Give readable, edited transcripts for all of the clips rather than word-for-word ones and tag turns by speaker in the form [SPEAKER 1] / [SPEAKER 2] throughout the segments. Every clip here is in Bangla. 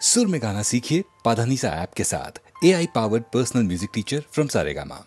[SPEAKER 1] सुर में गाना सीखिए पाधानीसा ऐप के साथ। AI powered personal music teacher from Saregama.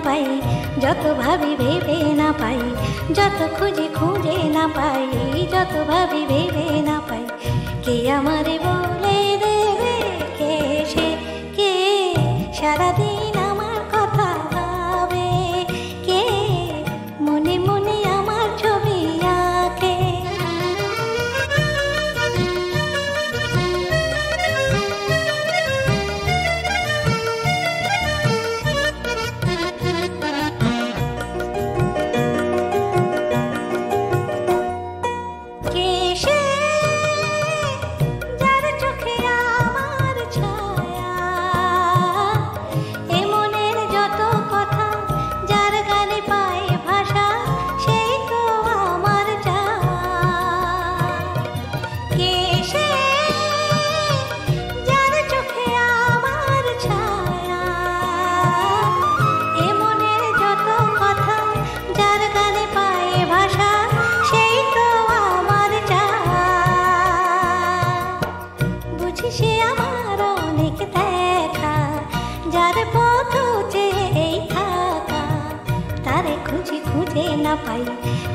[SPEAKER 2] পাই, যত ভাবি ভেবে না পাই, যত খুঁজে খুঁজে না পাই, যত ভাবি ভেবে না পাই। কে আমারে বলে দেবে, কে সে, কে সারাদিন আমার কথা ভাবে, কে মনে মনে আমার ছবি আঁকে।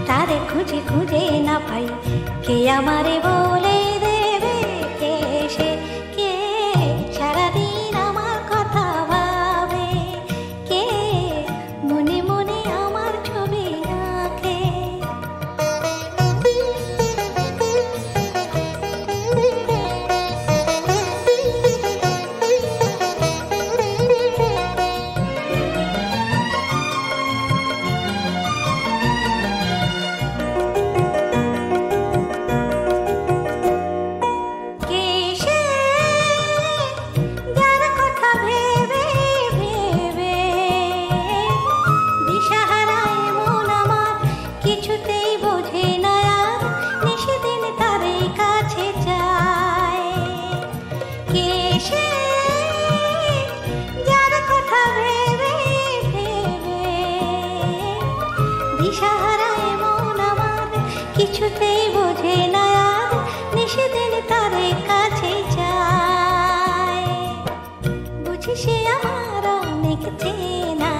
[SPEAKER 2] তারে খুঁজে খুঁজে না পাই, কে আমারে বলে দেবে, কে সে, কে সারাদিন আমার কথা ভাবে, কে মনে মনে আমার ছবি আঁকে। কিছুতেই বোঝে না আর, নিষেদিন তারে কাছে যায়। বুঝি সে আমার অনেক চেনা,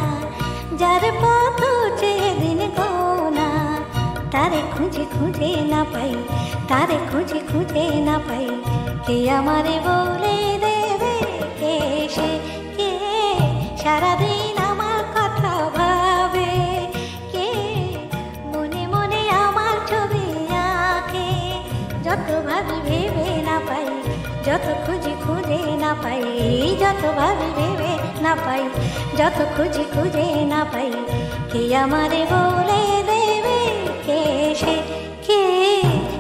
[SPEAKER 2] যার পথ চেদিন গোনা, তারে খুঁজে খুঁজে না পাই, তারে খুঁজে খুঁজে না পাই, কে আমারে বলে দেবে, কে সে, কে সারাদিন আমার কথা ভাবে, কে মনে মনে আমার ছবি আঁকে। যত ভাবি ভেবে না পাই, যত খুঁজি খুঁজে না পাই, যত ভাবি ভেবে না পাই, যত খুঁজি খুঁজে না পাই, কে আমারে বলে দেবে, কে সে, কে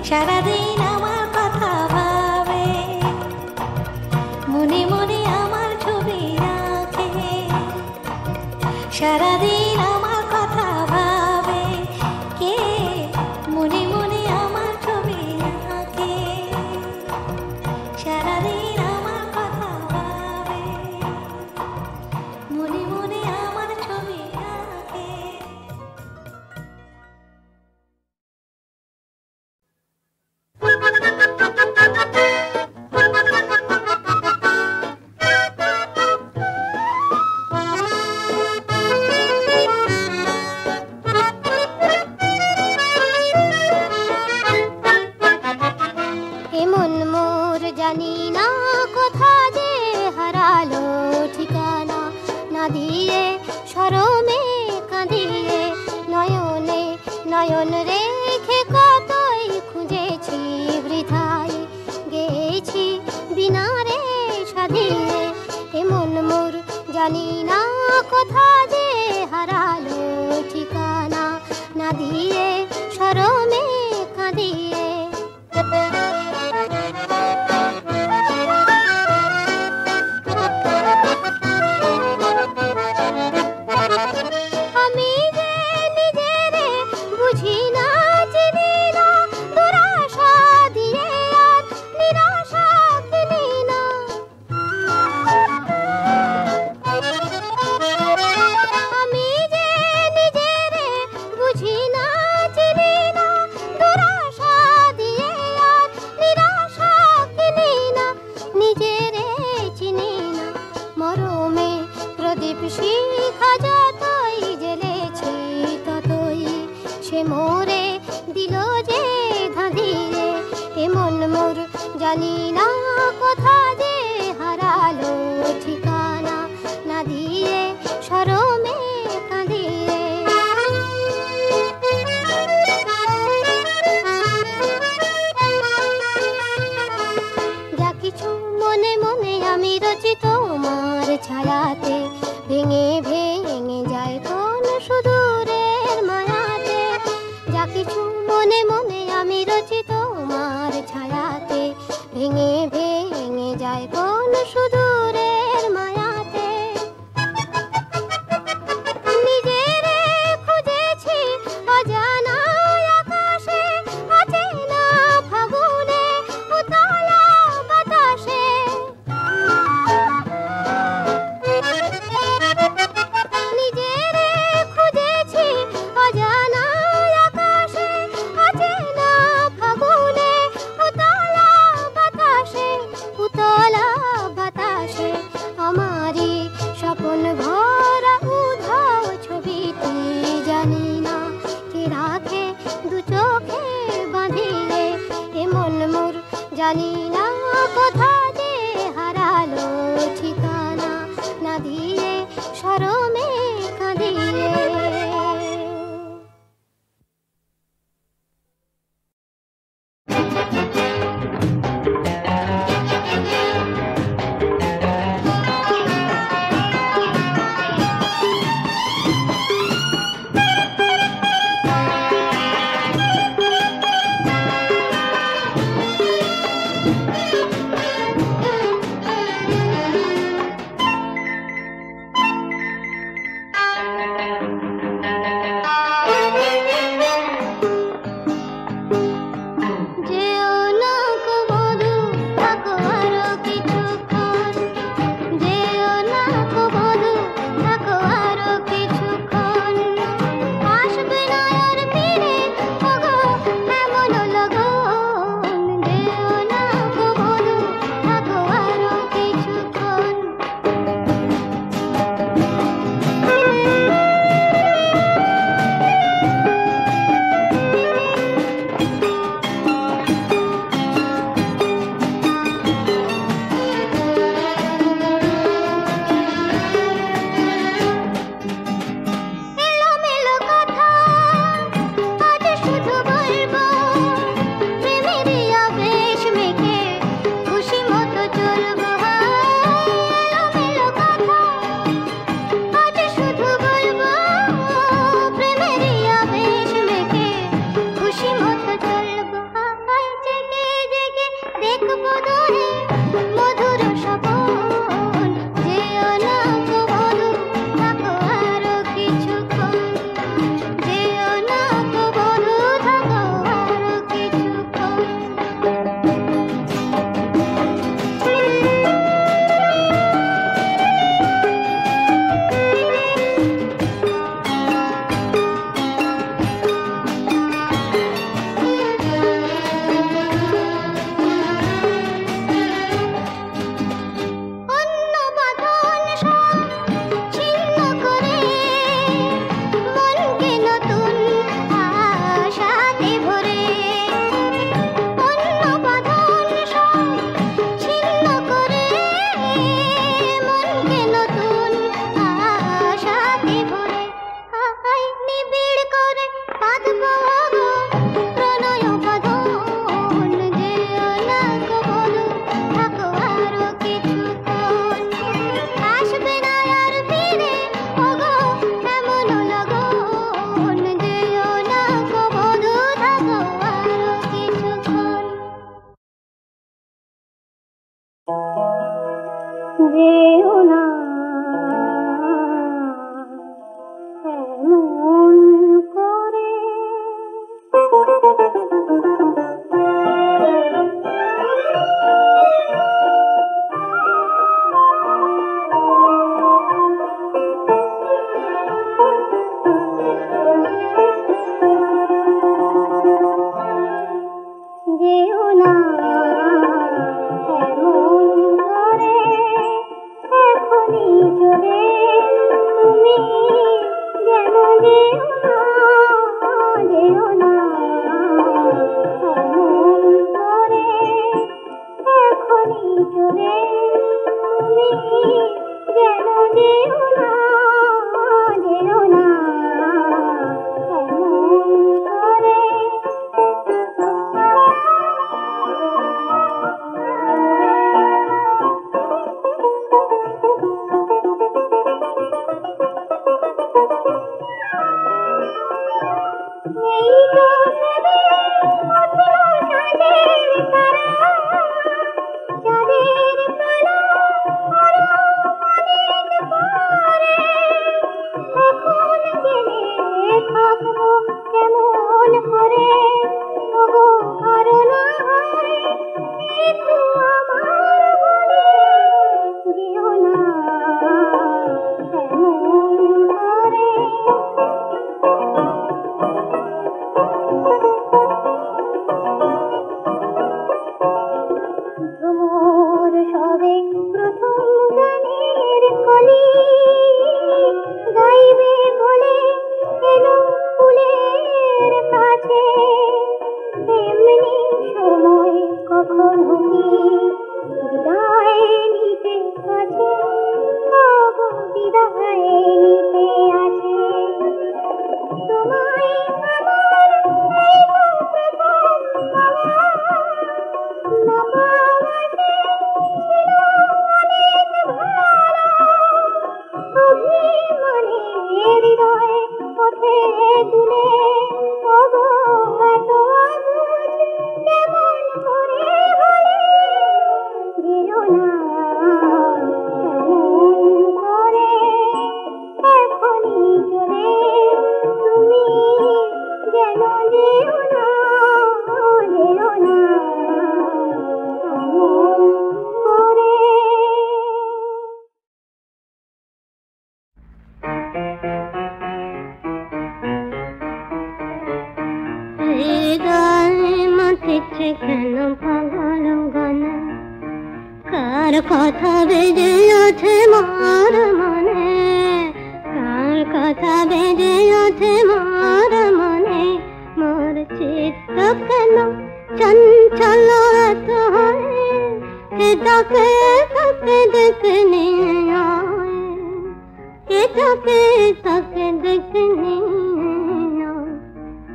[SPEAKER 2] সারাদিন আমার কথা ভাবে, মনে মনে আমার ছবি আঁকে। সারাদিন আমার কথা ভাবে, কে মনে মনে আমার ছবি আঁকে। সারাদিন আমার কথা ভাবে, মনে মনে আমার ছবি আঁকে।
[SPEAKER 3] মোরে দিল যে ধাঁধিয়ে, এমন মোর জানি না কোথা যে হারালো ঠিকানা, না দিয়ে শরমে কাঁদিয়ে। যা কিছু মনে মনে আমি রচি তোমার ছায়াতে, ভেঙে ভেঙে যায় কোন সুদূরের মায়াতে। যা কিছু মনে মনে আমি রচি তোমার ছায়াতে, ভেঙে ভেঙে যায় কোন সুদূরের মায়াতে। নিজেরে খুঁজেছি অজানা আকাশে, অচেনা ফাগুনে উতলা বাতাসে। নিজেরে খুঁজেছি অজানা আকাশে, অচেনা ফাগুনে উতলা বাতাসে, উতলা বাতাসে। আমারই স্বপন ভরা উধাও ছবিটি জানি না কে রাখে দু চোখে বাঁধিয়ে, এমন মোর জানি না কোথা যে হারালো ঠিকানা, না দিয়ে শরমে কাঁদিয়ে। যেও না গো বধূ, থাকো আরো কিছুক্ষণ। যেও না গো বধূ, থাকো আরো কিছুক্ষণ। আসবে না আর ফিরে ওগো এমন লগন। যেও না গো বধূ, থাকো আরো কিছুক্ষণ। এলোমেলো কথা আজ শুধু বলবো, প্রেমেরই আবেশ মেখে খুশি মতো চলবো। এলোমেলো কথা আজ শুধু বলবো, প্রেমেরই আবেশ মেখে খুশি মতো চলবো। হায় জেগে জেগে দেখবো দূরে মধুর স্বপন। যেও না গো বধূ, থাকো আরো কিছুক্ষণ। যেও না গো বধূ, থাকো আরো কিছুক্ষণ। অন্য বাঁধন সব ছিন্ন করে মনকে নতুন আশাতে ভরে। অন্য বাঁধন সব ছিন্ন করে মনকে নতুন আশাতে ভরে। হায় নিবিড় করে বাঁধবো গো প্রণয় বাঁধন। যেও না গো বধূ, থাকো আরো কিছুক্ষণ। আসবে না আর ফিরে ওগো এমন লগন। যেও না গো বধূ, থাকো আরো কিছুক্ষণ। যেও না এমন করে। যেও না এমন করে, এখনই চলে তুমি যেন। যেও না, যেও থাকবো কেমন করে ওগো আরো না হয় একটু আমার বলে যেও না এমন করে ভ্রমর সবে প্রথম গানের কলি গাইবে বলে এলো ফুলের কাছে এমনি সময় কখনো কি বিদায় নিতে আছে ওগো বিদায় নিতে আছে তোমায় আমার এই তো প্রথম পাওয়া না পাওয়া ছিল অনেক ভালো অভিমানে হৃদয় পথে দিলে ওগো এত অবুঝ কেমন করে হলে যেও না এমন করে এখনই চলে তুমি যেন যেও না এমন করে হৃদয় মাথিছে কেন পাগল গান কার কথা বেজে ওঠে মোর মনে কার কথা বেজে ওঠে মোর মনে মোর চিত্ত কেন চঞ্চল এত হয় কে ডাকে তাকে দেখে নিয়ে আয় কে ডাকে তাকে দেখে নিয়ে আয়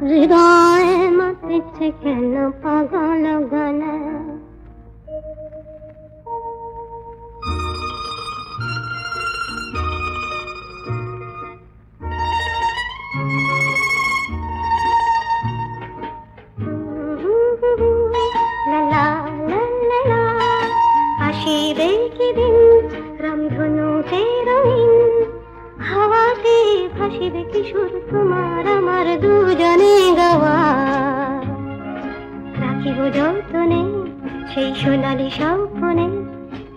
[SPEAKER 3] হৃদয় মাতিছে কেন পাগল গান লা লা লা লা আসিবে কি দিন রামধনুতে রঙিন হাওয়াতে ভাসিবে কিশোর তোমার আমার দুজনে গাওয়া রাখিব যতনে সেই সোনালি স্বপ্নে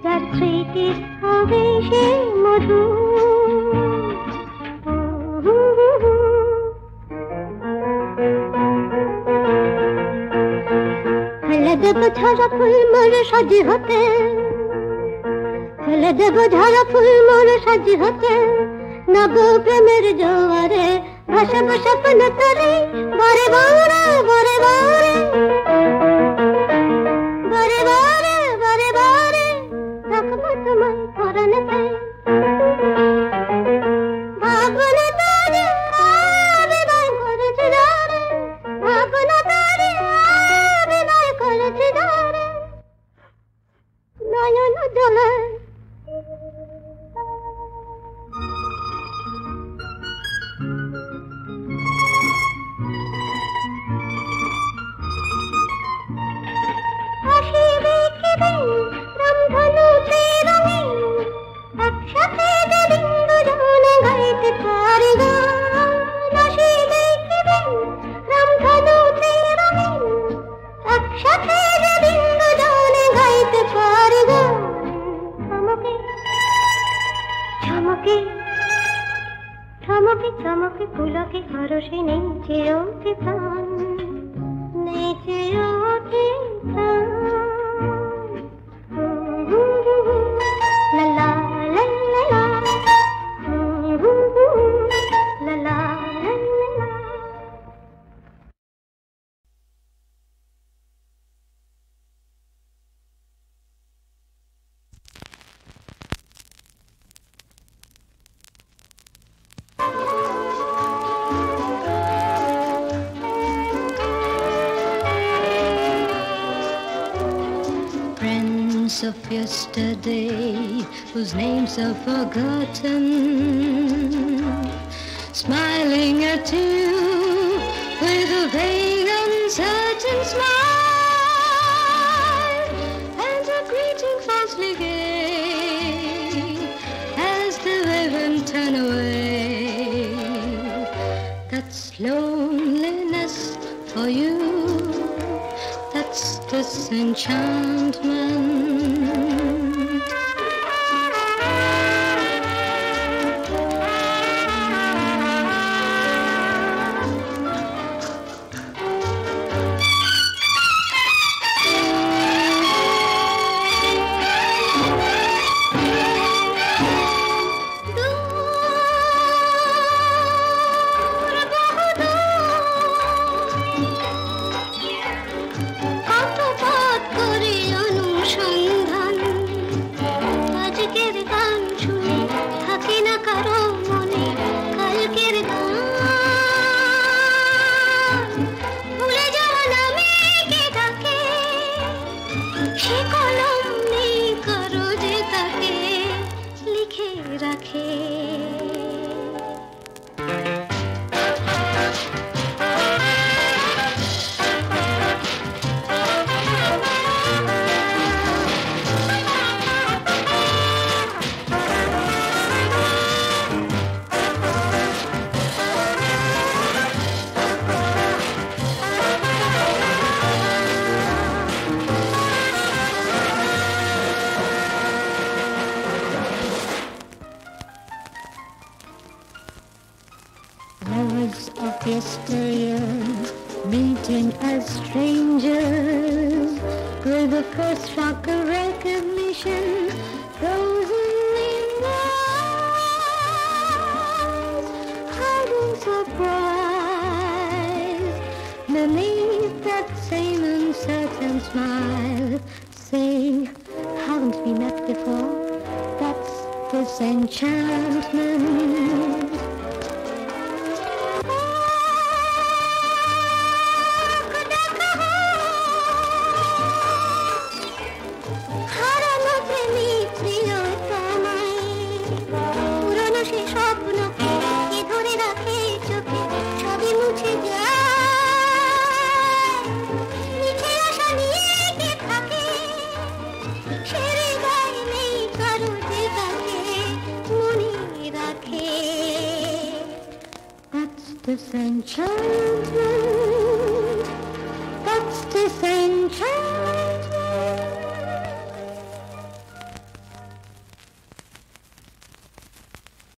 [SPEAKER 3] যার স্মৃতি হবে সে মধু ফেলে দেব ঝরা ফুল মোর সাজি হতে ফেলে দেব ঝরা ফুল মোর সাজি হতে নব প্রেমের জোয়ারে ভাসব স্বপ্ন তরে বারে বারে বারে বারে বারে বারে বারে বারে রাখবো তোমায় পরাণেতে ভাবনা তারে বিদায় করেছে যারে ভাবনা তারে বিদায় করেছে যারে নয়ন জলে আসিবে কি দিন রামধনুতে রঙিন একসাথে যেদিন দুজনে গাইতে পারি গান আসিবে কি দিন রামধনুতে রঙিন একসাথে যেদিন দুজনে গাইতে পারি গান চমকে চমকে চমকে চমকে পুলকে হরষে নেচে ওঠে প্রাণ নেচে ওঠে প্রাণ লা লা লা লা লা লা লা লা লা।
[SPEAKER 4] Of yesterday, whose names are forgotten, smiling at you with a vague, uncertain smile, and a greeting falsely gay as the women turn away. That That's loneliness for you. That's disenchantment.
[SPEAKER 3] কত পথ করে অনুসন্ধান, আজকের গান শুনে থাকে না কারো মনে কালকের গান। ভুলে যাওয়া নামে কে ডাকে, সে কলম নেই কারো যে তাকে লিখে রাখে।
[SPEAKER 4] Lovers of yesteryear meeting as strangers with the first shock of recognition frozen in eyes, hiding surprise beneath that same uncertain smile. Say, haven't we met before? That's disenchantment.
[SPEAKER 3] হারানো প্রেমিক প্রিয়তমায়, পুরনো সে স্বপ্নকে কে ধরে রাখে চোখে, সবই মুছে যায়। মিঠে আশা নিয়ে কে থাকে, সে হৃদয় নেই কারো যে তাকে মনে রাখে।
[SPEAKER 4] That's disenchantment. That's disenchantment.